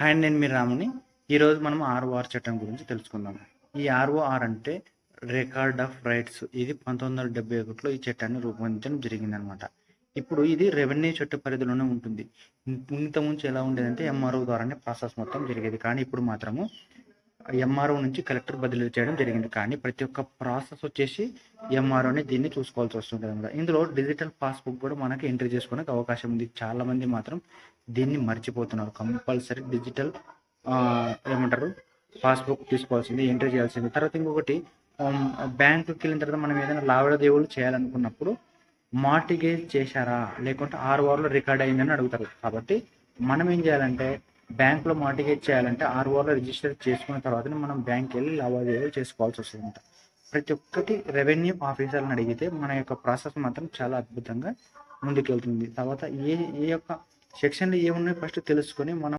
Hi అండి, నేను మీ రాముని. ఈరోజు మనం ఆర్ఓఆర్ చట్టం గురించి తెలుసుకుందాం. ఈ ఆర్ఓఆర్ అంటే రికార్డ్ ఆఫ్ రైట్స్. ఇది 1971లో ఈ చట్టాన్ని రూపొందించడం జరిగిందనమాట. ఇప్పుడు ఇది రెవెన్యూ చట్ట పరిధిలోనే ఉంటుంది. ఇంతకుముందు ఎలా ఉండేదంటే ఎంఆర్ఓ ద్వారానే ప్రాసెస్ మొత్తం జరిగేది. కానీ ఇప్పుడు మాత్రము ఎంఆర్ఓ నుంచి కలెక్టర్ బదిలీ చేయడం జరిగింది. కానీ ప్రతి ఒక్క ప్రాసెస్ వచ్చేసి ఎంఆర్ఓని దీన్ని చూసుకోవాల్సి వస్తుంటుంది అనమాట. ఇందులో డిజిటల్ పాస్బుక్ కూడా మనకి ఎంట్రీ చేసుకోవడానికి అవకాశం ఉంది. చాలామంది మాత్రం దీన్ని మర్చిపోతున్నారు. కంపల్సరీ డిజిటల్ ఏమంటారు పాస్బుక్ తీసుకోవాల్సింది, ఎంట్రీ చేయాల్సింది. తర్వాత ఇంకొకటి, బ్యాంకుకి వెళ్ళిన తర్వాత మనం ఏదైనా లావాదేవీలు చేయాలనుకున్నప్పుడు మార్టిగేజ్ చేశారా లేకుంటే ఆర్ఓఆర్లో రికార్డ్ అయిందని అడుగుతారు. కాబట్టి మనం ఏం చేయాలంటే బ్యాంకులో మార్టిగేజ్ చేయాలంటే ఆర్ఓఆర్లో రిజిస్టర్ చేసుకున్న తర్వాతనే మనం బ్యాంక్కి వెళ్ళి లావాదేవీలు చేసుకోవాల్సి వస్తుందంట. ప్రతి ఒక్కటి రెవెన్యూ ఆఫీసర్ని అడిగితే మన యొక్క ప్రాసెస్ మాత్రం చాలా అద్భుతంగా ముందుకెళ్తుంది. తర్వాత ఏ ఏ యొక్క సెక్షన్లు ఏమున్నాయో ఫస్ట్ తెలుసుకొని మనం